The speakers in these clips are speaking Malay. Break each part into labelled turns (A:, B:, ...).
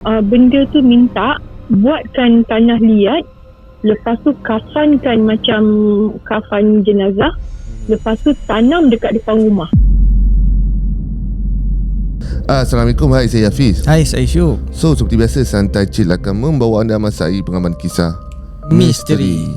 A: Benda tu minta buatkan tanah liat, lepas tu kafankan macam kafan jenazah, lepas tu tanam dekat depan rumah.
B: Assalamualaikum, hai, saya Hafiz.
C: Hai, saya Syuk.
B: So, seperti biasa, Santai Chill akan membawa anda masai pengalaman kisah
C: Misteri.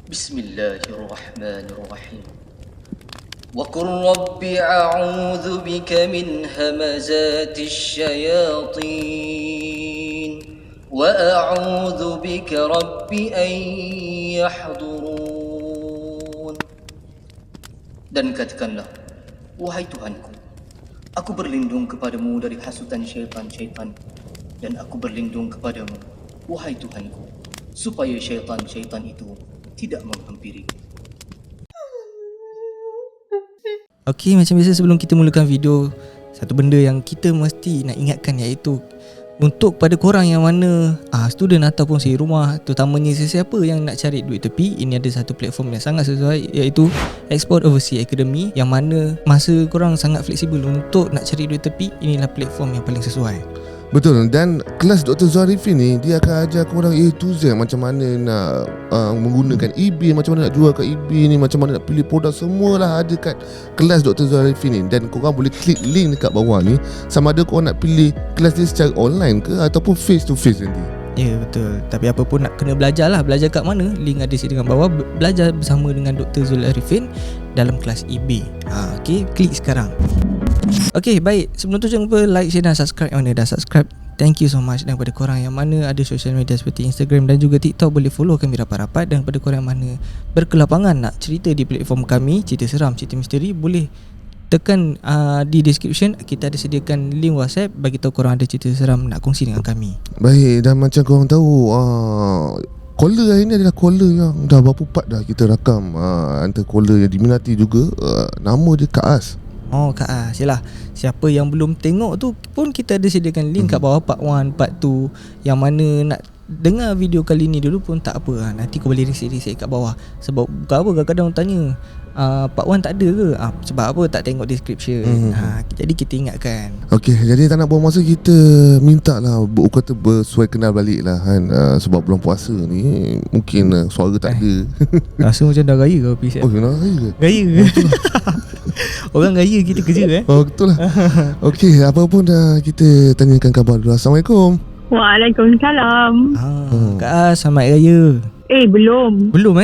D: Bismillahirrahmanirrahim. Wa qur rabbi a'udzu bika min hamazatis syayatin wa a'udzu bika rabbi an yahdurun. Dan katakanlah, wahai Tuhanku, aku berlindung kepadamu dari hasutan syaitan-syaitan, dan aku berlindung kepadamu, wahai Tuhanku, supaya syaitan-syaitan itu tidak menghampiri.
C: Okey, macam biasa sebelum kita mulakan video, satu benda yang kita mesti nak ingatkan, iaitu untuk pada korang yang mana student ataupun siri rumah, terutamanya sesiapa yang nak cari duit tepi, ini ada satu platform yang sangat sesuai, iaitu Export Overseas Academy, yang mana masa korang sangat fleksibel untuk nak cari duit tepi. Inilah platform yang paling sesuai.
B: Betul, dan kelas Dr. Zarifin ni dia akan ajar korang A to Z, macam mana nak menggunakan eBay, macam mana nak jual kat eBay ni, macam mana nak pilih produk, semualah ada kat kelas Dr. Zarifin ni. Dan korang boleh klik link dekat bawah ni, sama ada korang nak pilih kelas dia secara online ke ataupun face to face nanti.
C: Ya, betul. Tapi apa pun nak kena belajar lah. Belajar kat mana? Link ada di bawah. Belajar bersama dengan Dr. Zul Arifin dalam kelas eBay. Okey, klik sekarang. Okey, baik. Sebelum tu jangan lupa like, share dan subscribe. Yang mana dah subscribe, thank you so much. Dan pada korang yang mana ada social media seperti Instagram dan juga TikTok, boleh follow kami rapat-rapat. Dan pada korang yang mana berkelapangan nak cerita di platform kami, cerita seram, cerita misteri, boleh tekan di description. Kita ada sediakan link WhatsApp bagi tahu korang ada cerita seram nak kongsi dengan kami.
B: Baik, dan macam korang tahu, caller hari ni adalah caller yang dah berapa part dah kita rakam. Antara caller yang diminati juga, nama dia Kak As.
C: Oh, Kak As, yalah. Siapa yang belum tengok tu pun kita ada sediakan link kat bawah, part 1, part 2. Yang mana nak dengar video kali ni dulu pun tak apa, nanti kau boleh reset kat bawah. Sebab bukan apa, kadang-kadang orang tanya part 1 tak ada ke? Sebab apa tak tengok description. Jadi kita ingatkan.
B: Okey, jadi tak nak buang masa, kita minta lah kata bersuai kenal balik lah kan. Sebab bulan puasa ni mungkin suara tak ada.
C: Rasa macam dah raya ke Hafiz?
B: Oh, dah raya ke?
C: Raya ke? Orang raya kita kerja
B: Oh, betul lah. Okey, apa pun dah, kita tanyakan khabar dulu. Assalamualaikum.
A: Waalaikumsalam.
C: Kak As, selamat raya.
A: Belum.
C: Belum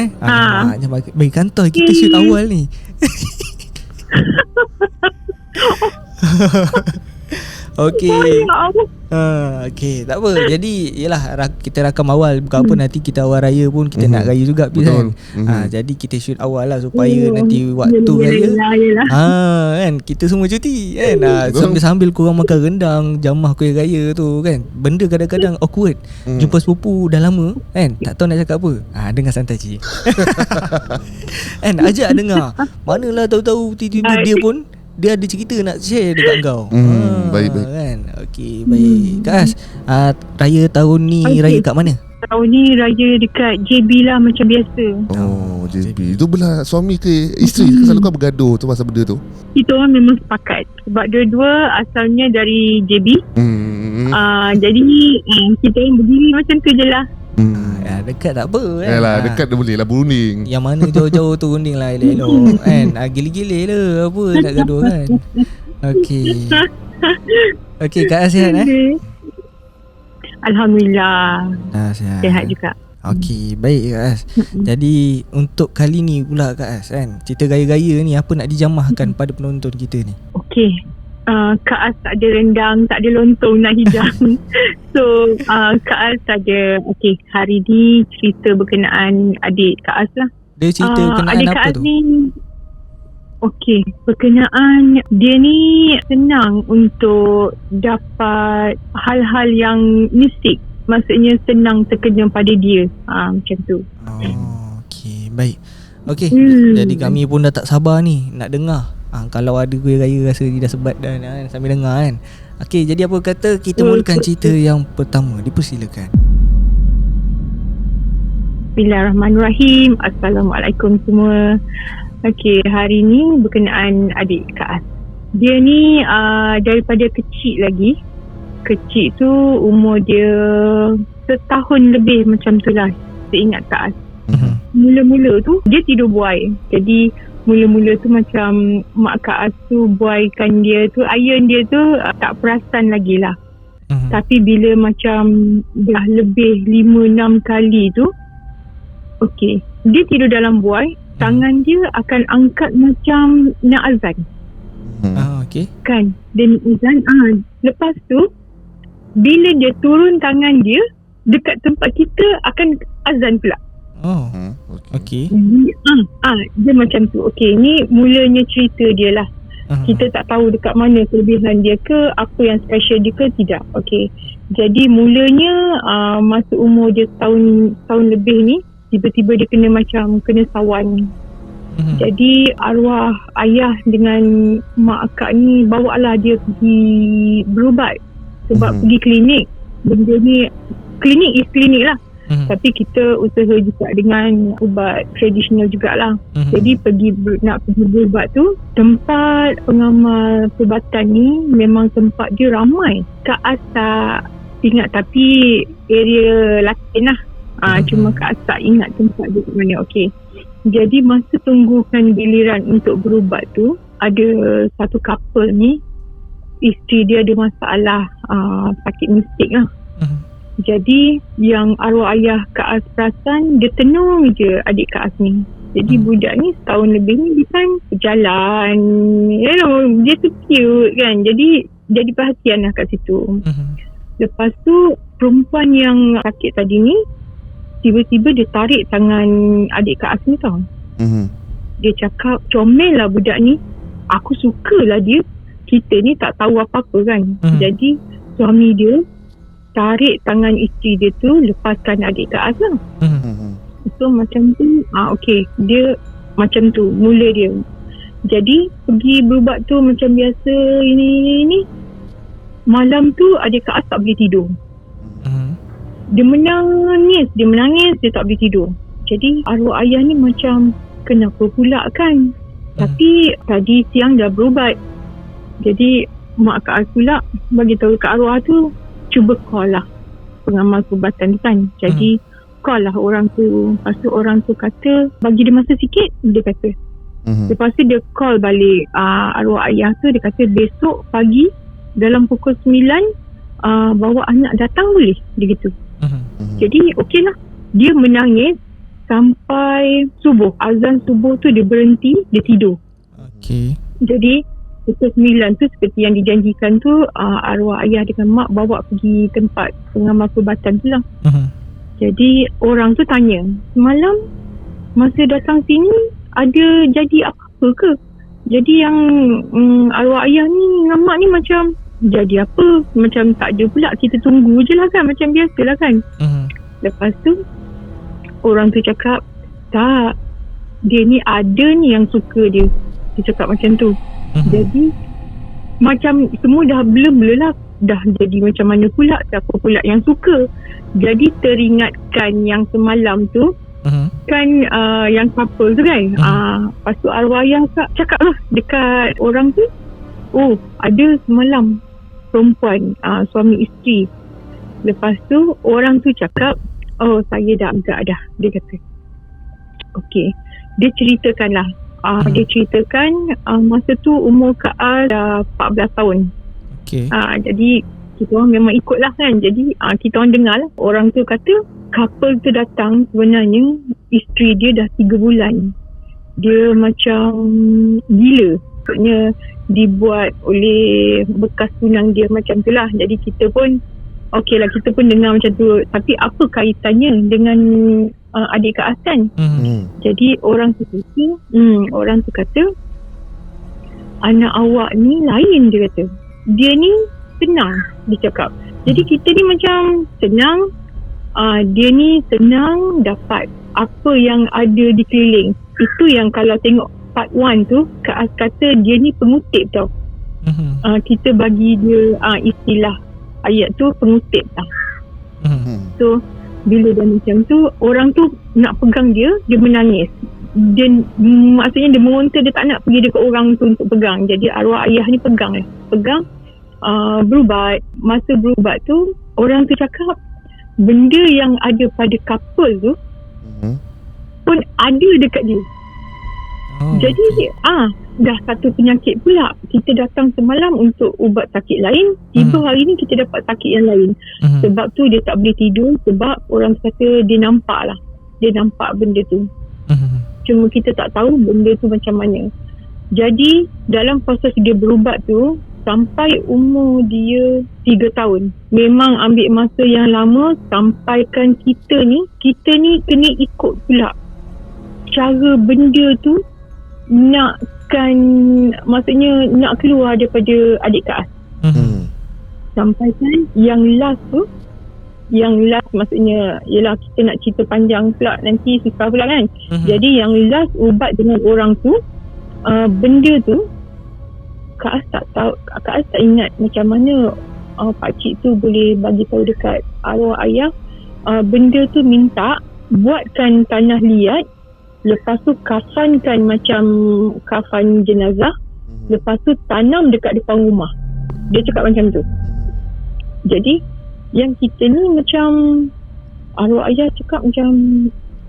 C: bagi kantor kita shoot awal ni. Okey. Okey, tak apa. Jadi yalah, kita rakam awal. Bukan apa, nanti kita awal raya pun kita nak raya juga kan. Jadi kita shoot awal lah supaya nanti waktu raya kan kita semua cuti kan. Sambil-sambil korang makan rendang, jamah kuih raya tu kan. Benda kadang-kadang awkward. Jumpa sepupu dah lama kan, tak tahu nak cakap apa. Dengar santai je. Kan, ajak dengar. Manalah tahu-tahu tiba-tiba dia ada cerita nak share dekat kau.
B: Baik
C: kan. Okey, baik. Kak As, raya tahun ni raya kat mana?
A: Tahun ni raya dekat JB lah, macam biasa.
B: Oh, JB. Itu belah suami ke isteri? Selalu kau bergaduh tu pasal benda tu?
A: Kita orang memang sepakat. Sebab dua-dua asalnya dari JB. Jadi kita orang berdiri macam tu je lah.
C: Dekat tak apa kan.
B: Yalah, dekat dia boleh lah berunding.
C: Yang mana jauh-jauh tu runding lah elok-elok kan. Gili-gili lah, apa nak gaduh kan. Okey. Okey, Kak As sihat
A: Alhamdulillah. Sihat juga.
C: Okey, baik Kak As. Jadi untuk kali ni pula Kak As kan, cerita gaya-gaya ni apa nak dijamahkan pada penonton kita ni? Okey.
A: Kak As tak ada rendang, tak ada lontong nak hidang. So Kak As ada, okey, hari ni cerita berkenaan adik Kak As lah.
C: Dia cerita berkenaan
A: adik
C: apa
A: Kak As
C: tu?
A: Ni, Okey, berkenaan dia ni senang untuk dapat hal-hal yang mistik. Maksudnya senang terkena pada dia. Macam tu.
C: Okey, baik. Okey, jadi kami pun dah tak sabar ni nak dengar. Kalau ada kuih raya rasa dia dah sebat dah sambil dengar kan. Okey, jadi apa kata kita mulakan cerita yang pertama. Dipersilakan.
A: Bismillahirrahmanirrahim. Assalamualaikum semua. Okey, hari ni berkenaan adik Kak As. Dia ni daripada kecil lagi. Kecil tu umur dia setahun lebih macam tu lah. Seingat Kak As. Mula-mula tu dia tidur buai. Jadi mula-mula tu macam mak Kak As tu buaikan dia tu, iron dia tu tak perasan lagi lah. Tapi bila macam dah lebih 5-6 kali tu, okey, dia tidur dalam buai, tangan dia akan angkat macam nak azan.
C: Okey.
A: Kan? Dia nak azan. Lepas tu bila dia turun tangan dia dekat tempat kita akan azan pula.
C: Okey.
A: Dia macam tu. Okey, ni mulanya cerita dia lah. Kita tak tahu dekat mana kelebihan dia ke, apa yang special dia ke, tidak. Okey. Jadi mulanya masa umur dia tahun lebih ni, tiba-tiba dia kena sawan. Jadi arwah ayah dengan mak akak ni bawa lah dia pergi berubat. Sebab pergi klinik. Benda ni klinik lah. Tapi kita usaha juga dengan ubat tradisional jugalah. Jadi nak pergi berubat tu, tempat pengamal perubatan ni memang tempat dia ramai. Kak As tak ingat, tapi area Latin lah. Cuma Kak As tak ingat tempat dia mana. Okey. Jadi masa tunggukan giliran untuk berubat tu, ada satu couple ni, isteri dia ada masalah sakit mistik lah. Jadi yang arwah ayah Kak As perasan, dia tenung je adik Kak As ni. Jadi budak ni setahun lebih ni dia kan berjalan, dia tu cute kan. Jadi perhatian lah kat situ. Lepas tu perempuan yang sakit tadi ni tiba-tiba dia tarik tangan adik Kak As ni tau. Dia cakap, comel lah budak ni, aku sukalah dia, kita ni tak tahu apa-apa kan. Jadi suami dia tarik tangan isteri dia tu, lepaskan adik Kak As lah. So macam tu, okey, dia macam tu mula dia. Jadi pergi berubat tu macam biasa, ini malam tu adik Kak As tak boleh tidur. Dia menangis, dia tak boleh tidur. Jadi arwah ayah ni macam, kenapa pula kan? Tapi tadi siang dah berubat. Jadi mak Kak As pula bagi tahu kat arwah tu, cuba call lah pengamal perubatan tu kan. Jadi call lah orang tu. Lepas tu orang tu kata bagi dia masa sikit, dia kata. Lepas tu dia call balik arwah ayah tu. Dia kata besok pagi dalam pukul 9 bawa anak datang boleh, dia gitu. Jadi okey lah, dia menangis sampai subuh. Azan subuh tu dia berhenti, dia tidur.
C: Okey.
A: Jadi pukul 9 tu seperti yang dijanjikan tu, arwah ayah dengan mak bawa pergi tempat pengamal perubatan tu lah. Jadi orang tu tanya, semalam masa datang sini ada jadi apa-apa ke? Jadi yang arwah ayah ni dengan mak ni macam jadi apa? Macam tak ada pula, kita tunggu je lah kan, macam biasa lah kan. Lepas tu orang tu cakap, tak, dia ni ada ni yang suka dia. Dia cakap macam tu. Jadi macam semua dah blur lah, dah jadi macam mana pula, siapa pula yang suka. Jadi teringatkan yang semalam tu, kan yang couple tu kan. Lepas tu arwah ayah cakap lah dekat orang tu, oh ada semalam perempuan, suami isteri. Lepas tu orang tu cakap, oh saya dah agak dah, dia kata. Okey, dia ceritakan lah. Dia ceritakan masa tu umur Kak As dah 14 tahun.
C: Okey.
A: Jadi kita orang memang ikut lah kan. Jadi kita orang dengar lah. Orang tu kata couple tu datang, sebenarnya isteri dia dah 3 bulan. Dia macam gila. Maksudnya dibuat oleh bekas tunang dia macam tu lah. Jadi kita pun okey lah, kita pun dengar macam tu. Tapi apa kaitannya dengan adik Kak As kan? Jadi orang tu kata anak awak ni lain, dia kata. Dia ni senang, dia cakap. Jadi kita ni macam senang, dia ni senang dapat apa yang ada di keliling. Itu yang kalau tengok part 1 tu, Kak As kata dia ni pengutip tau. Kita bagi dia istilah ayat tu pengutip tau. So bila dah macam tu, orang tu nak pegang dia menangis. Dia maksudnya dia meronta, dia tak nak pergi dekat orang tu untuk pegang. Jadi arwah ayah ni pegang berubat. Masa berubat tu, orang tu cakap benda yang ada pada couple tu pun ada dekat dia. Jadi dah satu penyakit pula. Kita datang semalam untuk ubat sakit lain, tiba hari ni kita dapat sakit yang lain. Sebab tu dia tak boleh tidur, sebab orang kata dia nampak benda tu. Cuma kita tak tahu benda tu macam mana. Jadi dalam proses dia berubat tu, sampai umur dia 3 tahun, memang ambil masa yang lama. Sampaikan kita ni kena ikut pula cara benda tu maksudnya nak keluar daripada adik Kak As. Sampaikan yang last maksudnya ialah kita nak cerita panjang pula, nanti susah pula kan. Jadi yang last ubat dengan orang tu, benda tu Kak As tak tahu, Kak As tak ingat macam mana pakcik tu boleh bagi tahu dekat arwah ayah. Benda tu minta buatkan tanah liat, lepas tu kafankan macam kafan jenazah, lepas tu tanam dekat depan rumah. Dia cakap macam tu. Jadi yang kita ni macam arwah ayah cakap macam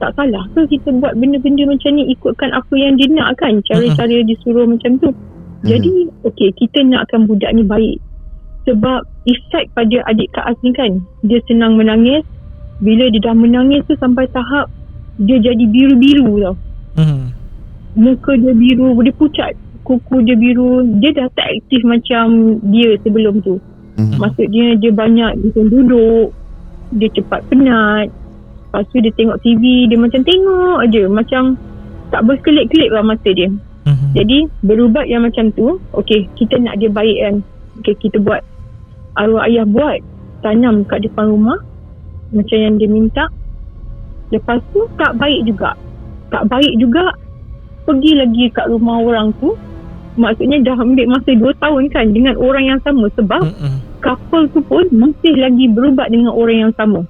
A: tak salah ke kita buat benda-benda macam ni, ikutkan apa yang dia nak kan, cara-cara disuruh macam tu. Jadi okey, kita nakkan budak ni baik. Sebab efek pada adik Kak As ni kan, dia senang menangis. Bila dia dah menangis tu sampai tahap dia jadi biru-biru tau. Muka dia biru, dia pucat, kuku dia biru. Dia dah tak aktif macam dia sebelum tu. Maksudnya dia banyak dia duduk, dia cepat penat. Lepas tu dia tengok TV, dia macam tengok aje, macam tak berkelip-kelip lah mata dia. Jadi berubat yang macam tu, okey, kita nak dia baik kan. Okey, kita buat, arwah ayah buat, tanam kat depan rumah macam yang dia minta. Lepas tu tak baik juga, pergi lagi kat rumah orang tu. Maksudnya dah ambil masa 2 tahun kan dengan orang yang sama. Sebab couple tu pun masih lagi berubat dengan orang yang sama.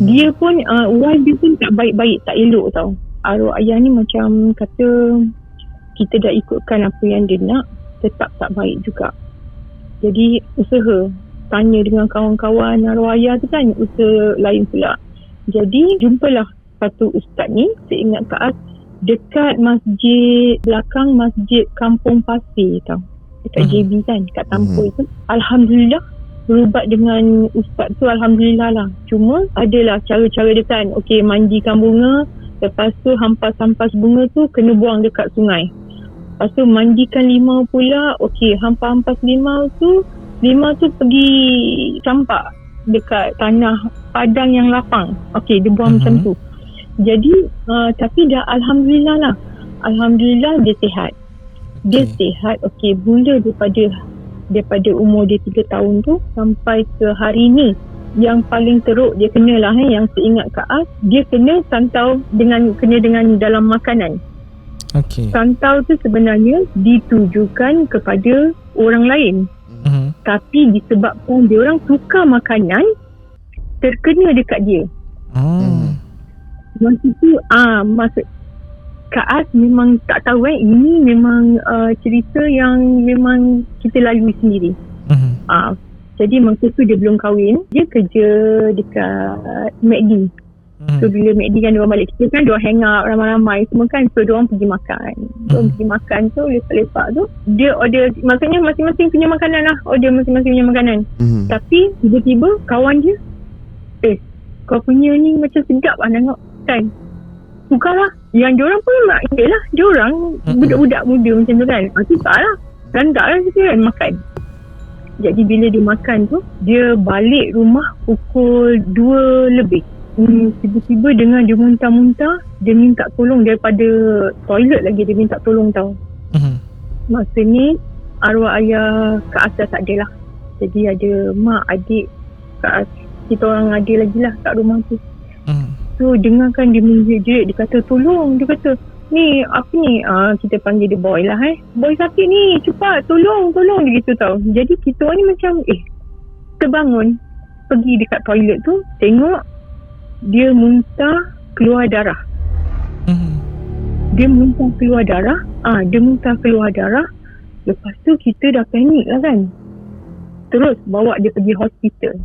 A: Dia pun wife dia pun tak baik-baik, tak elok tau. Arwah ayah ni macam kata kita dah ikutkan apa yang dia nak, tetap tak baik juga. Jadi usaha tanya dengan kawan-kawan arwah ayah tu kan, usaha lain pula. Jadi jumpalah satu ustaz ni, saya ingat Kak As, dekat masjid, belakang masjid Kampung Pasir tau, dekat JB kan, kat Tampoi tu. Alhamdulillah berubat dengan ustaz tu, alhamdulillah lah. Cuma adalah cara-cara dia kan, okey, mandikan bunga, lepas tu hampas-hampas bunga tu kena buang dekat sungai. Lepas tu mandikan limau pula, okey, hampas-hampas limau tu pergi campak dekat tanah padang yang lapang. Okey, dia buang macam tu. Jadi tapi dah alhamdulillah lah. Alhamdulillah dia sihat. Dia sihat. Okey, mula daripada umur dia 3 tahun tu sampai ke hari ni, yang paling teruk dia kena lah yang seingat Kak As, dia kena santau dengan dalam makanan.
C: Okey.
A: Santau tu sebenarnya ditujukan kepada orang lain. Tapi disebabkan dia orang tukar makanan, terkena dekat dia. Masa tu maksud Kak As memang tak tahu ini memang cerita yang memang kita lalui sendiri. Jadi masa tu dia belum kahwin, dia kerja dekat McD. So bila McD kan diorang balik kerja kan, diorang hang out ramai-ramai semua kan, so diorang pergi makan. Diorang pergi makan tu, lepak-lepak tu, dia order, maksudnya masing-masing punya makanan lah, order masing-masing punya makanan. Tapi tiba-tiba kawan dia, kau punya ni macam sedap lah nak kan. Bukanlah, yang diorang pun yelah, diorang budak-budak muda macam tu kan, susah lah, randak lah kita kan makan. Jadi bila dia makan tu, dia balik rumah pukul 2 lebih. Tiba-tiba dengar dia muntah-muntah, dia minta tolong daripada toilet lagi, dia minta tolong tau. Masa ni arwah ayah Kak Asas tak ada lah. Jadi ada mak, adik, Kak As, kita orang ada lagi lah kat rumah tu. So dengarkan dia menjerit, dia kata tolong, dia kata ni apa ni, kita panggil dia boy lah boy sakit ni, cepat tolong dia gitu tau. Jadi kita orang ni macam terbangun, pergi dekat toilet tu, tengok dia muntah keluar darah. Dia muntah keluar darah. Lepas tu kita dah panik lah kan. Terus bawa dia pergi hospital,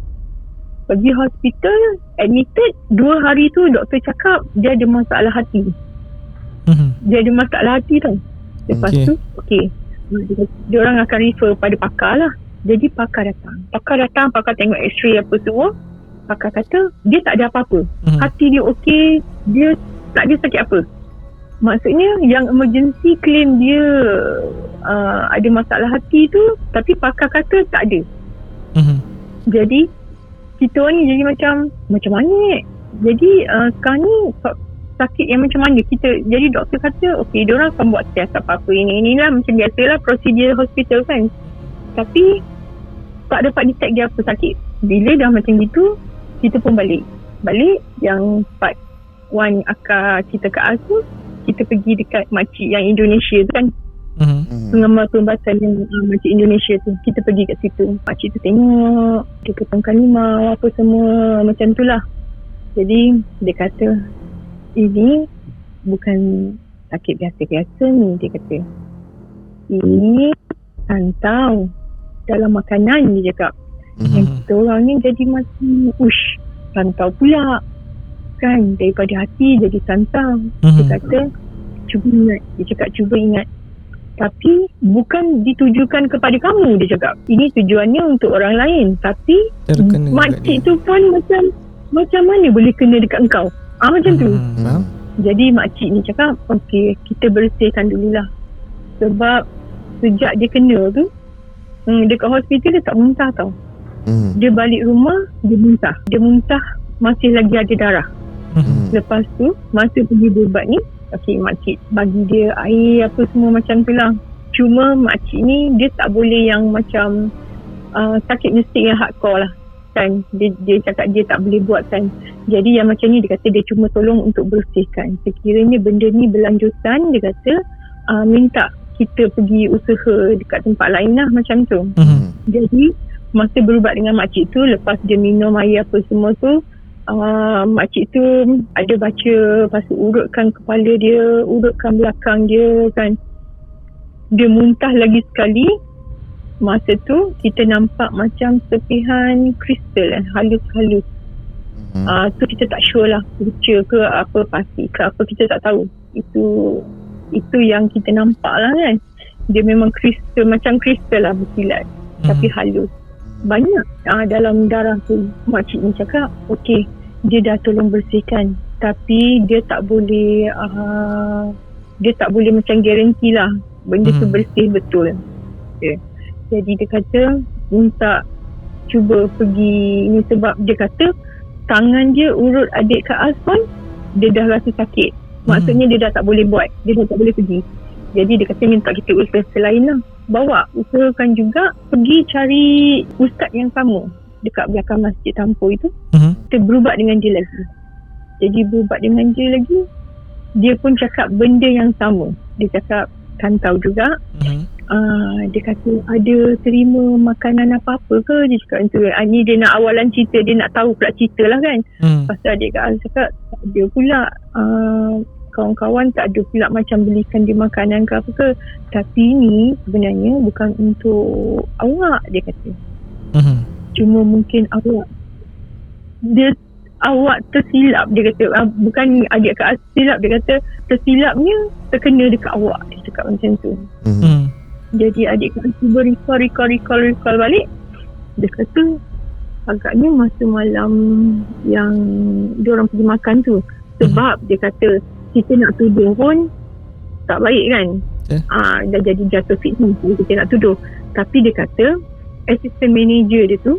A: admitted. 2 hari tu doktor cakap dia ada masalah hati. Tau. Lepas tu dia orang akan refer pada pakar lah. Jadi pakar datang, pakar tengok x-ray apa semua. Pakar kata dia tak ada apa-apa, hati dia okey, dia tak ada sakit apa. Maksudnya yang emergency claim dia ada masalah hati tu, tapi pakar kata tak ada. Jadi kita orang ni jadi macam mana jadi sekarang ni sakit yang macam mana kita. Jadi doktor kata okey, diorang akan buat test apa-apa inilah macam biasalah prosedur hospital kan. Tapi tak dapat detect dia apa sakit. Bila dah macam gitu, kita pun balik yang part 1 akar kita kat Asu, kita pergi dekat makcik yang Indonesia tu kan. Pengamal perubatan yang makcik Indonesia tu, kita pergi kat situ. Makcik tu tengok, dia potong kalimah apa semua macam tu lah. Jadi dia kata ini bukan sakit biasa-biasa ni, dia kata ini santau dalam makanan, dia cakap. Kita orang ni jadi macam santau pula kan, daripada hati jadi santau. Dia kata cuba ingat, tapi bukan ditujukan kepada kamu, dia cakap. Ini tujuannya untuk orang lain, tapi makcik tu pun macam mana boleh kena dekat engkau, macam tu. Jadi makcik ni cakap okey, kita bersihkan dululah. Sebab sejak dia kena tu, dekat hospital dia tak muntah tau. Dia balik rumah, dia muntah masih lagi ada darah. Lepas tu masa pergi berubat ni, okey, makcik bagi dia air apa semua macam tu lah. Cuma makcik ni dia tak boleh yang macam sakit mistik yang hardcore lah kan. Dia cakap dia tak boleh buat kan. Jadi yang macam ni dia kata dia cuma tolong untuk bersihkan. Sekiranya benda ni berlanjutan, dia kata minta kita pergi usaha dekat tempat lain lah macam tu. Jadi masa berubat dengan makcik tu, lepas dia minum air apa semua tu, makcik tu ada baca, lepas tu urutkan kepala dia, urutkan belakang dia kan. Dia muntah lagi sekali. Masa tu kita nampak macam sepihan kristal halus-halus. Tu kita tak sure lah buca ke apa, pasti ke apa, kita tak tahu. Itu yang kita nampak lah kan. Dia memang kristal, macam kristal lah berkilat, tapi halus. Banyak dalam darah tu. Makcik ni cakap okey, dia dah tolong bersihkan, tapi dia tak boleh macam garanti lah benda tu bersih betul. Jadi dia kata minta cuba pergi ni, sebab dia kata tangan dia urut adik Kak Az pun dia dah rasa sakit. Maksudnya dia dah tak boleh buat, dia dah tak boleh pergi. Jadi dia kata minta kita usaha selain lah. Bawa, usahakan juga pergi cari ustaz yang sama dekat belakang Masjid Tampur itu. Kita berubat dengan dia lagi. Jadi berubat dengan dia lagi, dia pun cakap benda yang sama. Dia cakap kantau juga. Dia kata ada terima makanan apa-apa ke, dia cakap macam tu. Ni dia nak awalan cerita, dia nak tahu pula cerita lah kan. Pasal adik Kak Az cakap tak ada pula, kawan-kawan tak ada pula macam belikan dia makanan ke apa ke. Tapi ni sebenarnya bukan untuk awak, dia kata. Cuma mungkin awak tersilap, dia kata. Bukan adik Kak Az silap, dia kata tersilapnya terkena dekat awak, dia cakap macam tu. Jadi adik Kak Az cuba recall balik. Dia kata agaknya masa malam yang diorang pergi makan tu. Sebab dia kata kita nak tuduh pun tak baik kan. Dah jadi jatuh fitnah kalau kita nak tuduh. Tapi dia kata assistant manager dia tu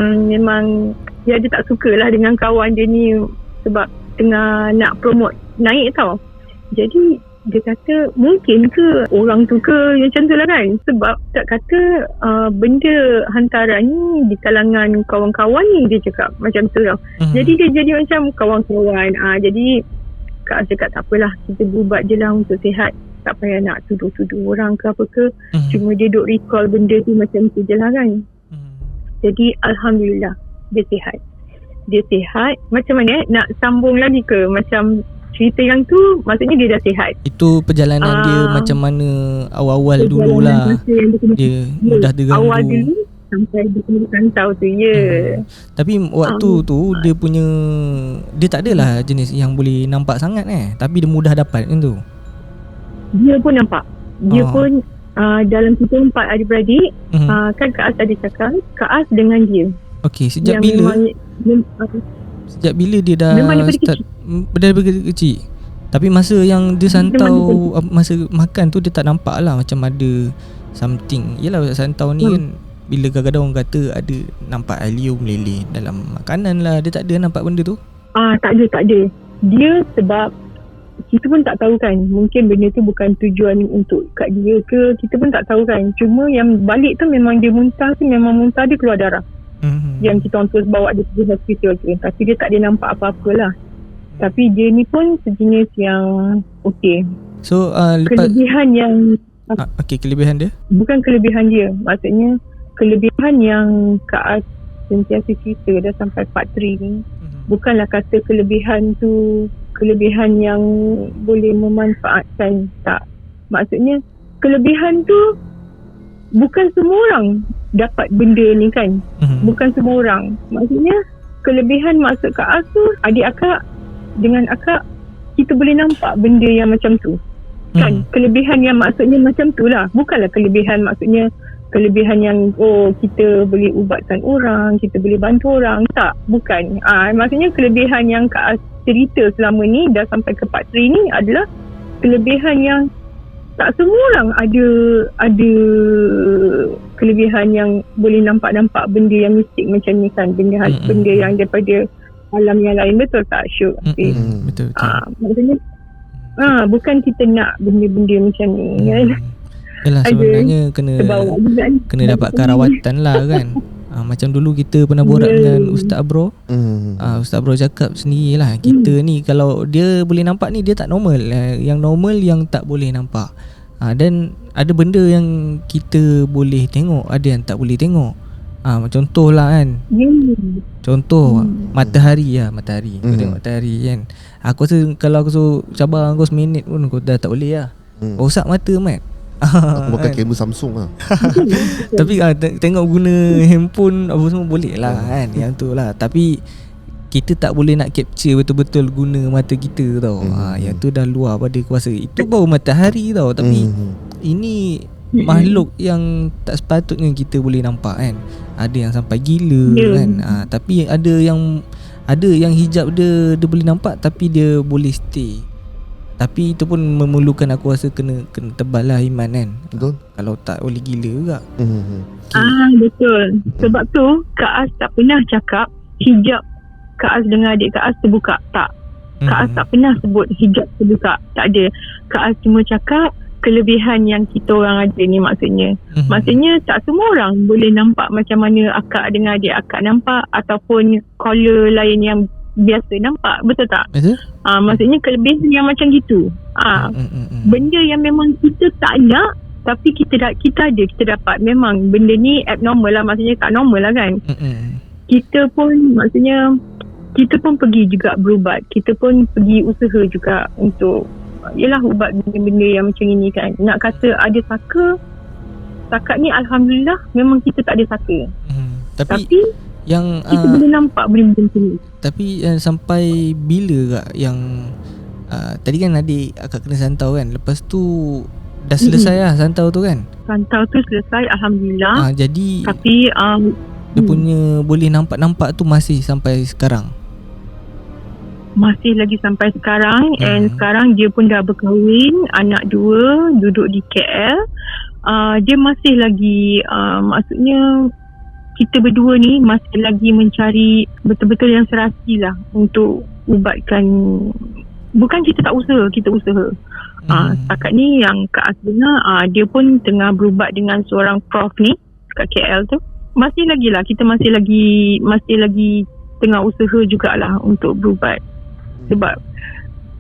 A: memang dia tak suka lah dengan kawan dia ni, sebab tengah nak promote naik tau. Jadi Dia kata mungkin ke orang tu ke macam tu lah kan. Sebab tak kata benda hantaran ni di kalangan kawan-kawan ni, dia cakap macam tu tau. Jadi dia jadi macam kawan-kawan. Jadi Kak cakap tak apalah, kita berubat je lah untuk sihat. Tak payah nak tuduh-tuduh orang ke apa ke. Cuma dia duk recall benda tu macam tu je lah kan. Jadi Alhamdulillah dia sihat. Dia sihat. Macam mana nak sambung lagi ke? Macam cerita yang tu maksudnya dia dah sihat.
C: Itu perjalanan dia macam mana awal-awal dululah. Dia mudah terganggu.
A: Awal dulu sampai dia kena rantau tu
C: Tapi waktu tu dia punya, dia tak adalah jenis yang boleh nampak sangat tapi dia mudah dapat kan tu.
A: Dia pun nampak. Dia pun dalam kita 4 adik-beradik, kan Kak As ada cakap, Kak As dengan dia.
C: Okey, sejak bila? Sejak bila dia dah start daripada kecil? Tapi masa yang dia santau, masa makan tu dia tak nampak lah macam ada something. Yelah santau ni kan, bila kadang-kadang orang kata ada nampak alien meleleh dalam makanan lah. Dia tak ada nampak benda tu?
A: Tak ada. Dia sebab kita pun tak tahu kan, mungkin benda tu bukan tujuan untuk kat dia ke, kita pun tak tahu kan. Cuma yang balik tu memang dia muntah tu, memang muntah dia keluar darah. Yang kita orang terus bawa dia pergi hospital tu. Tapi dia tak ada nampak apa-apa lah. Tapi dia ni pun sejenis yang okey.
C: So
A: kelebihan yang
C: kelebihan dia?
A: Bukan kelebihan dia, maksudnya kelebihan yang Kak As sentiasa cerita dah sampai part 3 ni, bukanlah kata kelebihan tu kelebihan yang boleh memanfaatkan, tak. Maksudnya kelebihan tu bukan semua orang dapat benda ni kan. Bukan semua orang. Maksudnya kelebihan maksud Kak As tu, adik akak dengan akak kita boleh nampak benda yang macam tu kan. Kelebihan yang maksudnya macam tu lah. Bukanlah kelebihan maksudnya kelebihan yang kita boleh ubatkan orang, kita boleh bantu orang. Tak, bukan. Maksudnya kelebihan yang Kak As cerita selama ni dah sampai ke part 3 ni adalah kelebihan yang tak semua orang ada kelebihan yang boleh nampak benda yang mistik macam ni kan. Benda yang daripada alam yang lain. Betul tak Syuk?
C: Betul.
A: Maksudnya bukan kita nak benda-benda macam ni kan.
C: Yalah, sebenarnya kena dapatkan rawatan lah kan. Macam dulu kita pernah borak dengan Ustaz Abro. Ustaz Abro cakap sendirilah, kita ni kalau dia boleh nampak ni dia tak normal. Yang normal yang tak boleh nampak. Dan ada benda yang kita boleh tengok, ada yang tak boleh tengok. Contoh lah kan. Contoh matahari lah. Matahari kau tengok matahari kan. Aku rasa kalau aku suruh cabar kau seminit pun kau dah tak boleh lah. Rosak mata mat.
B: Aku pakai kamera Samsung lah.
C: Tapi tengok guna handphone apa semua boleh lah kan. Yang tu lah. Tapi kita tak boleh nak capture betul-betul guna mata kita tau. Yang tu dah luar pada kuasa. Itu baru matahari tau. Tapi ini makhluk yang tak sepatutnya kita boleh nampak kan. Ada yang sampai gila kan. Tapi ada yang hijab dia boleh nampak tapi dia boleh stay. Tapi itu pun memerlukan, aku rasa kena tebal lah iman kan.
B: Betul.
C: Kalau tak boleh gila juga.
A: Betul. Sebab tu Kak As tak pernah cakap hijab Kak As dengan adik Kak As terbuka. Tak. Kak As tak pernah sebut hijab terbuka. Tak ada. Kak As cuma cakap kelebihan yang kita orang ada ni maksudnya. Maksudnya tak semua orang boleh nampak macam mana akak dengan adik akak nampak, ataupun caller lain yang biasa nampak. Betul tak?
C: Betul.
A: Maksudnya kelebihan yang macam gitu. Benda yang memang kita tak nak tapi kita dapat. Memang benda ni abnormal lah, maksudnya tak normal lah kan. Kita pun maksudnya kita pun pergi juga berubat. Kita pun pergi usaha juga untuk ubat benda-benda yang macam ini kan. Nak kata ada saka, setakat ni Alhamdulillah memang kita tak ada saka. Tapi yang kita boleh nampak benda-benda macam ni.
C: Tapi sampai bila kak yang tadi kan adik akak kena santau kan. Lepas tu dah selesai lah santau tu kan.
A: Santau tu selesai Alhamdulillah.
C: Jadi
A: tapi
C: dia punya boleh nampak-nampak tu masih sampai sekarang.
A: Masih lagi sampai sekarang. And sekarang dia pun dah berkahwin, anak 2, duduk di KL. Dia masih lagi maksudnya kita berdua ni masih lagi mencari betul-betul yang serasi lah untuk ubatkan bukan kita tak usaha, kita usaha. Setakat ni yang Kak As dengar, dia pun tengah berubat dengan seorang prof ni kat KL tu. Masih lagi lah, kita masih lagi tengah usaha jugalah untuk berubat. Sebab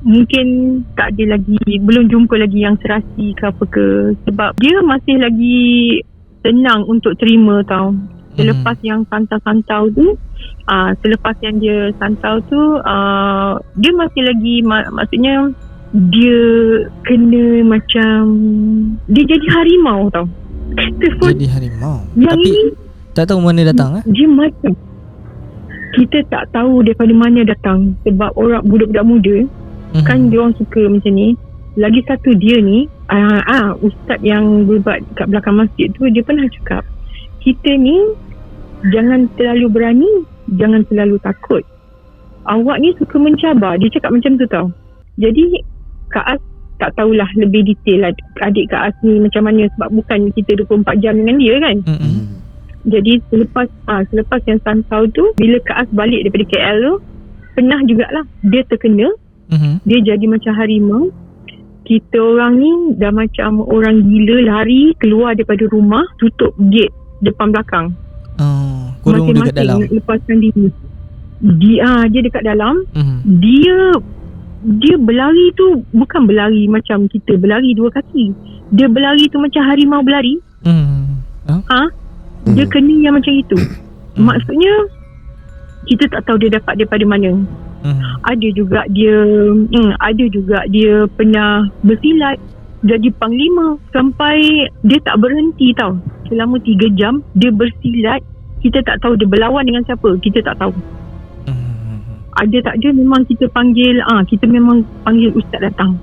A: mungkin tak ada lagi, belum jumpa lagi yang serasi ke apa ke. Sebab dia masih lagi senang untuk terima tau. Selepas yang santau-santau tu, selepas yang dia santau tu, dia masih lagi maksudnya dia kena macam dia jadi harimau tau.
C: Jadi harimau.
A: Yang
C: tapi
A: ini,
C: tak tahu mana datang
A: dia macam kita tak tahu daripada mana datang. Sebab orang budak-budak muda kan dia orang suka macam ni. Lagi satu dia ni ustaz yang berubat kat belakang masjid tu, dia pernah cakap, kita ni jangan terlalu berani, jangan terlalu takut. Awak ni suka mencabar. Dia cakap macam tu tau. Jadi Kak As tak tahulah lebih detail lah adik Kak As ni macam mana, sebab bukan kita 24 jam dengan dia kan. Jadi selepas yang santau tu, bila Kak As balik daripada KL tu, pernah jugalah dia terkena. Dia jadi macam harimau. Kita orang ni dah macam orang gila, lari keluar daripada rumah, tutup gate depan belakang.
C: Kurung dekat dalam.
A: Lepaskan diri. Dia dekat dalam. Dia berlari tu bukan berlari macam kita berlari dua kaki. Dia berlari tu macam harimau berlari. Dia kena yang macam itu. Maksudnya kita tak tahu dia dapat daripada mana. Ada juga dia pernah bersilat jadi panglima sampai dia tak berhenti tau. Selama 3 jam dia bersilat. Kita tak tahu dia berlawan dengan siapa, kita tak tahu. Ada tak ada memang kita panggil ustaz datang.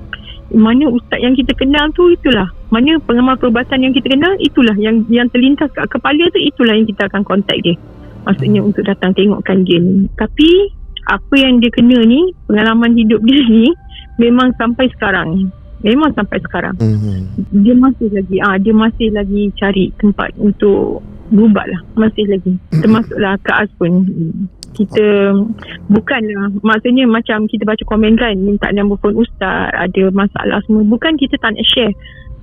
A: Mana ustaz yang kita kenal tu, itulah. Mana pengamal perubatan yang kita kenal, itulah yang terlintas kat kepala tu, itulah yang kita akan kontak dia. Maksudnya untuk datang tengokkan dia ni. Tapi apa yang dia kena ni, pengalaman hidup dia ni memang sampai sekarang. Dia masih lagi cari tempat untuk berubat lah. Masih lagi. Termasuklah Kak As pun. Kita bukanlah, maksudnya macam kita baca komen kan, minta nombor phone ustaz, ada masalah semua. Bukan kita tak nak share.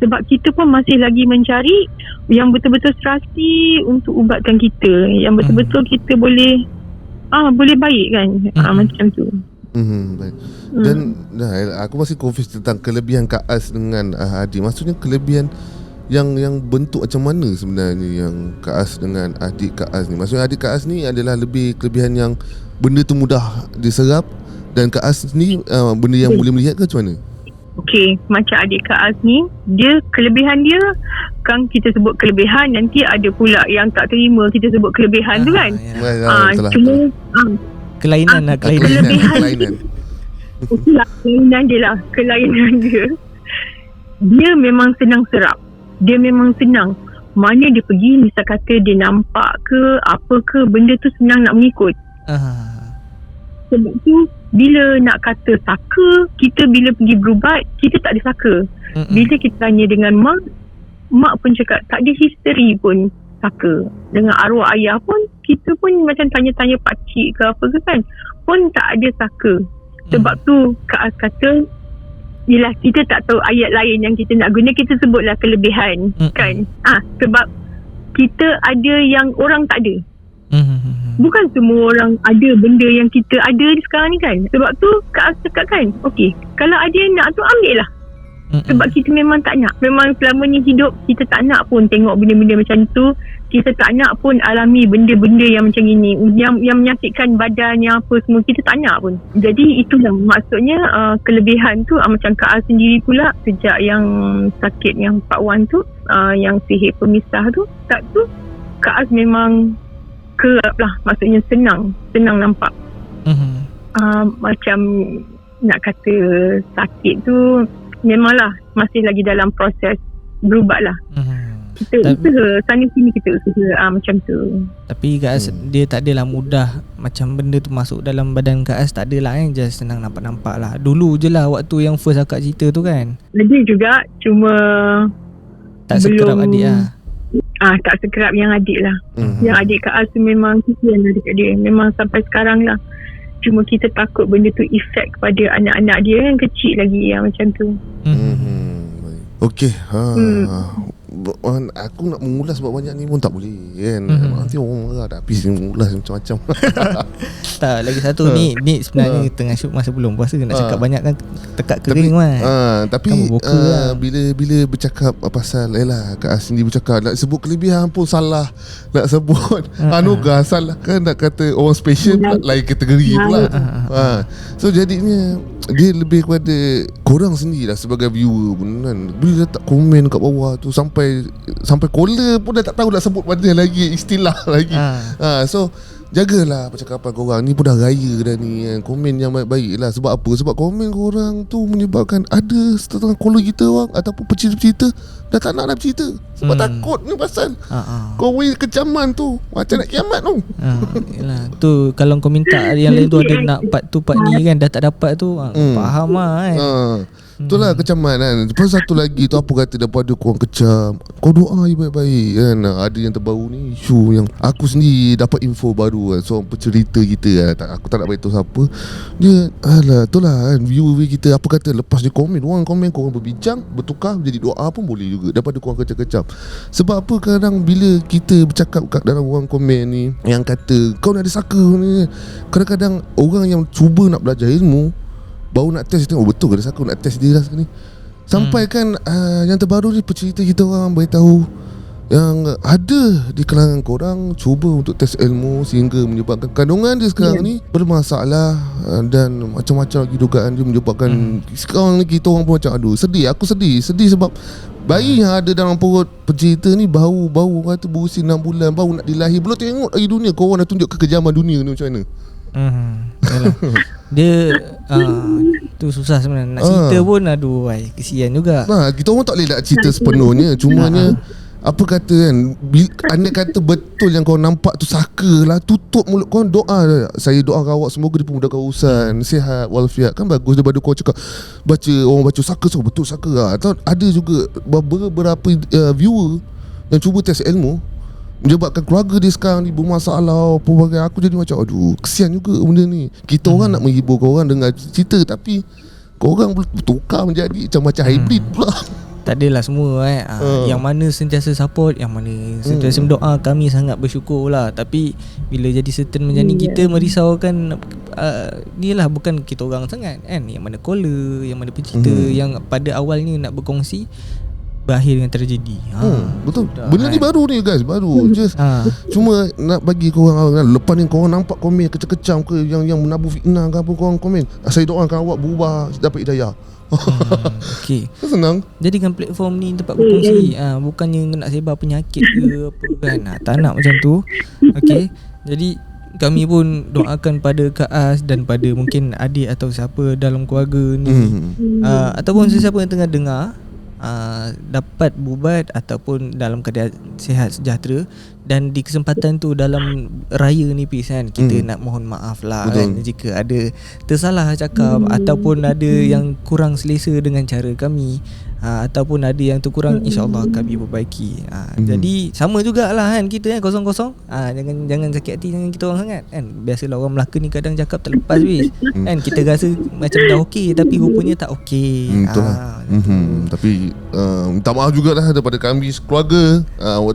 A: Sebab kita pun masih lagi mencari yang betul-betul serasi untuk ubatkan kita. Yang betul-betul kita boleh baik kan. Macam tu.
B: Baik. Dan aku masih confused tentang kelebihan Kak As dengan Hadi. Maksudnya kelebihan yang bentuk macam mana sebenarnya yang Kak As dengan adik Kak As ni? Maksudnya adik Kak As ni adalah lebih kelebihan yang benda tu mudah diserap, dan Kak As ni benda yang boleh melihat ke macam mana?
A: Okey, macam adik Kak As ni, dia kelebihan dia kan kita sebut kelebihan, nanti ada pula yang tak terima kita sebut kelebihan tu kan. Cuma
C: kelainan.
A: Kelainan dia dia memang senang serap. Dia memang senang. Mana dia pergi, misal kata dia nampak ke apa ke, benda tu senang nak mengikut. Sebab tu bila nak kata saka, kita bila pergi berubat, kita tak ada saka. Bila kita tanya dengan mak pun cakap tak ada history pun saka. Dengan arwah ayah pun, kita pun macam tanya-tanya pakcik ke apa ke kan, pun tak ada saka. Sebab tu Kak As kata, yelah, kita tak tahu ayat lain yang kita nak guna, kita sebutlah kelebihan kan. Sebab kita ada yang orang tak ada. Bukan semua orang ada benda yang kita ada sekarang ni kan. Sebab tu Kak As cakap kan, okey, kalau ada yang nak tu ambil lah. Sebab kita memang tak nak. Memang selama ni hidup kita tak nak pun tengok benda-benda macam tu. Kita tak nak pun alami benda-benda yang macam ini, yang menyakitkan badan, yang apa semua, kita tak nak pun. Jadi itulah maksudnya kelebihan tu. Macam Kak As sendiri pula, sejak yang sakit yang Pak Wan tu, yang sihir pemisah tu, tak tu Kak As memang kerap lah. Maksudnya senang nampak. Macam nak kata sakit tu, memanglah masih lagi dalam proses berubat lah. Kita usaha sana sini, kita usaha macam tu. Tapi
C: Kak As dia tak adalah mudah macam benda tu masuk dalam badan Kak As, tak adalah kan, just senang nampak-nampak lah. Dulu je lah waktu yang first akak cerita tu kan.
A: Ada juga, cuma
C: tak sekerap adik lah.
A: Tak sekerap yang adik lah. Yang adik Kak As tu memang kesian lah dekat dia. Memang sampai sekarang lah. Cuma kita takut benda tu efek kepada anak-anak dia yang kecil lagi, yang macam tu.
B: Okey. Aku nak mengulas sebab banyak ni pun tak boleh kan. Nanti orang marah dah habis mengulas macam-macam.
C: Tak, lagi satu ni sebenarnya tengah shoot masa belum puasa, nak cakap banyak kan tekak kering
B: tapi bila bercakap pasal Kak Cindy bercakap nak sebut kelebihan pun salah, nak sebut anugerah salah kan, nak kata orang special pula lain kategori pula. So jadinya dia lebih kepada korang sendiri lah sebagai viewer pun kan. Bila letak komen kat bawah tu sampai caller pun dah tak tahu nak sebut mana lagi istilah lagi. So jagalah percakapan korang ni, pun dah raya dah ni kan. Komen yang baik-baik lah. Sebab apa? Sebab komen korang tu menyebabkan ada setengah caller kita orang ataupun pecinta-pecinta dah tak nak bercerita sebab takut ni pasal komen kecaman tu macam nak kiamat tu.
C: Yalah, tu kalau kau minta yang lain tu ada nak part tu part ni kan, dah tak dapat tu faham lah kan.
B: Itulah kecaman kan. Lepas satu lagi tu, apa kata daripada korang kecam, kau doa baik-baik kan. Ada yang terbaru ni, isu yang aku sendiri dapat info baru kan. So pencerita kita kan, aku tak nak beritahu siapa. Dia itulah kan, viewer kita apa kata, lepas dia komen, orang komen, korang berbincang, bertukar jadi doa pun boleh juga daripada korang kecam-kecam. Sebab apa, kadang bila kita bercakap kat dalam orang komen ni yang kata kau nak ada saka ni, kadang-kadang orang yang cuba nak belajar ilmu baru nak test, tengok betul ke ada saka, nak test dia lah ni. Sampai kan yang terbaru ni pencerita kita orang beritahu yang ada di kalangan korang cuba untuk test ilmu sehingga menyebabkan kandungan dia sekarang ni bermasalah, dan macam-macam lagi dugaan dia menyebabkan sekarang ni kita orang pun macam sedih. Aku sedih sebab bayi yang ada dalam perut pencerita ni baru kata berusia 6 bulan, baru nak dilahir, belum tengok lagi dunia. Korang dah tunjuk kekejaman dunia ni macam mana.
C: Dia tu susah sebenarnya nak cerita pun, kesian juga.
B: Kita orang tak boleh nak cerita sepenuhnya. Cumanya apa kata kan, andai kata betul yang kau nampak tu saka lah, tutup mulut kau, doa. Saya doakan awak semoga dipermudahkan urusan, sihat walafiat. Kan bagus daripada kau cakap orang baca saka, so betul saka lah. Atau ada juga beberapa viewer yang cuba test ilmu menyebabkan keluarga dia sekarang ni bermasalah pelbagai. Aku jadi macam kesian juga benda ni. Kita orang nak menghibur korang dengan cerita, tapi korang bertukar menjadi macam hybrid pula.
C: Tak adalah semua yang mana sentiasa support, yang mana sentiasa mendoa, kami sangat bersyukur lah. Tapi bila jadi certain macam ni, kita merisaukan ni lah, bukan kita orang sangat kan, yang mana caller, yang mana pencerita yang pada awalnya nak berkongsi berakhir dengan tragedi.
B: Betul. Benda ni baru ni guys, baru just cuma nak bagi korang lepas ni korang nampak komen kecam-kecam ke yang menabur fitnah ke apa, korang komen, saya doakan awak berubah dapat hidayah.
C: Okay.
B: Senang.
C: Jadikan platform ni tempat berkongsi, bukannya nak sebar penyakit ke apa kan. Tak nak macam tu. Okay. Jadi kami pun doakan pada Kak As dan pada mungkin adik atau siapa dalam keluarga ni, ataupun sesiapa yang tengah dengar, dapat berubat ataupun dalam keadaan sihat sejahtera. Dan di kesempatan tu dalam raya ni kan, kita nak mohon maaf lah kan, jika ada tersalah cakap ataupun ada yang kurang selesa dengan cara kami, ataupun ada yang terkurang, insyaAllah kami perbaiki. Jadi sama jugalah kan, kita kan kosong-kosong, jangan sakit hati dengan kita orang sangat kan. Biasalah orang Melaka ni kadang cakap terlepas kan, kita rasa macam dah okey tapi rupanya tak okey.
B: Tapi minta maaf jugalah daripada kami keluarga,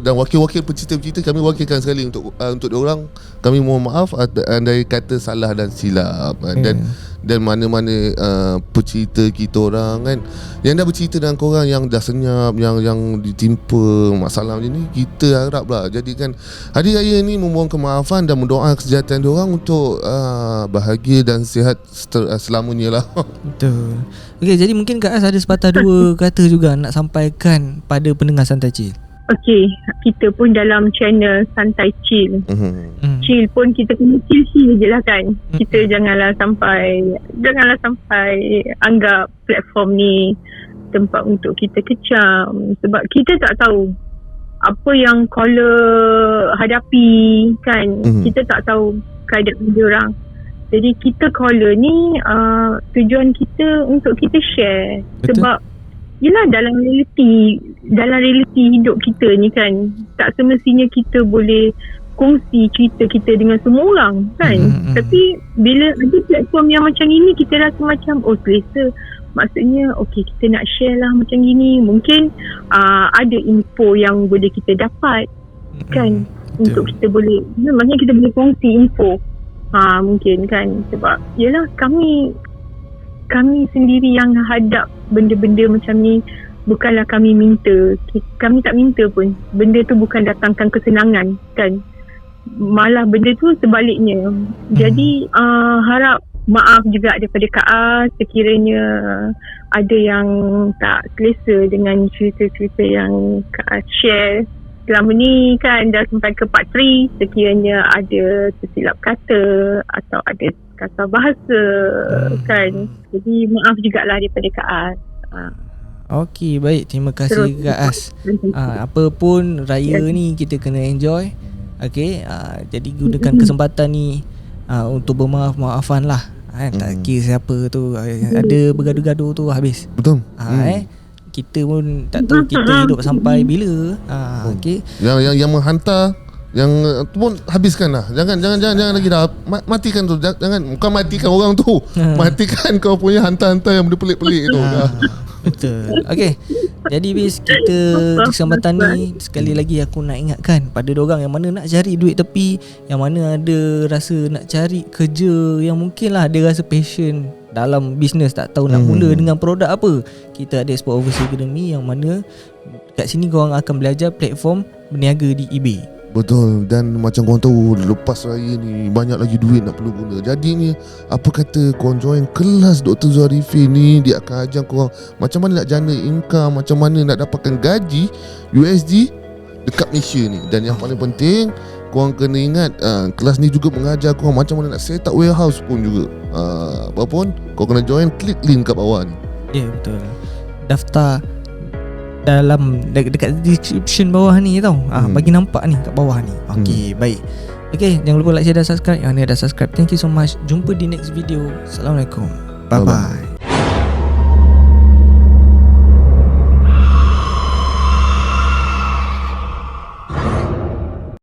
B: dan wakil-wakil pencerita-pencerita kami wakilkan sekali untuk diorang. Kami mohon maaf andai kata salah dan silap. Dan mana-mana pencerita kita orang kan yang dah bercerita dengan korang, yang dah senyap, yang ditimpa masalah macam ni, kita harap lah jadikan hari raya ni memohon kemaafan dan mendoa kesejahteraan diorang untuk bahagia dan sihat selamanya lah.
C: Betul. Okay, jadi mungkin Kak As ada sepatah dua kata juga nak sampaikan pada pendengar Santai Chill.
A: Okay, kita pun dalam channel Santai Chill. Chill pun kita kena chill je lah kan. Kita janganlah sampai anggap platform ni tempat untuk kita kecam. Sebab kita tak tahu apa yang caller hadapi kan. Kita tak tahu keadaan dia orang. Jadi kita caller ni tujuan kita untuk kita share. Betul. Sebab yelah, dalam realiti hidup kita ni kan, tak semestinya kita boleh kongsi cerita kita dengan semua orang kan. Tapi bila ada platform yang macam ini, kita rasa macam selesa. Maksudnya kita nak share lah macam gini. Mungkin ada info yang boleh kita dapat kan. Untuk kita boleh, maksudnya kita boleh kongsi info. Mungkin kan, sebab yelah kami sendiri yang hadap benda-benda macam ni. Bukanlah kami minta, kami tak minta pun. Benda tu bukan datangkan kesenangan kan. Malah benda tu sebaliknya. Jadi harap maaf juga daripada Kak Az sekiranya ada yang tak selesa dengan cerita-cerita yang Kak Az share selama ni kan. Dah sampai ke part 3, sekiranya ada tersilap kata atau ada kata bahasa kan. Jadi maaf jugalah daripada Kak Az.
C: Okey, baik, terima kasih Kak Az. Apa pun raya ni kita kena enjoy. Okey, jadi gunakan kesempatan ni untuk bermaaf-maafan lah. Tak kira siapa tu, ada bergaduh-gaduh tu habis.
B: Betul.
C: Kita pun tak tahu kita hidup sampai bila. Okey.
B: Yang menghantar yang tu pun habiskan lah. Jangan lagi dah. Matikan tu. Jangan, bukan matikan orang tu. Matikan kau punya hantar-hantar yang benda pelik-pelik tu.
C: Betul. Okey. Jadi bis kita di kesempatan ni sekali lagi aku nak ingatkan pada diorang yang mana nak cari duit tepi, yang mana ada rasa nak cari kerja, yang mungkin lah ada rasa passion dalam bisnes, tak tahu nak mula dengan produk apa. Kita ada Export Overseas Academy yang mana kat sini korang akan belajar platform berniaga di eBay.
B: Betul. Dan macam korang tahu, lepas raya ni banyak lagi duit nak perlu guna. Jadi ni, apa kata korang join kelas Dr. Zuarifi ni. Dia akan ajar korang macam mana nak jana income, macam mana nak dapatkan gaji USD dekat Malaysia ni. Dan yang paling penting, korang kena ingat kelas ni juga mengajar korang macam mana nak set up warehouse pun juga. Apapun, korang kena join, klik link kat bawah ni.
C: Ya, betul. Daftar dalam dekat description bawah ni tau. Bagi nampak ni kat bawah ni. Okey, baik. Okey, jangan lupa like, share dan subscribe. Yang ni dah subscribe, thank you so much. Jumpa di next video. Assalamualaikum. Bye bye.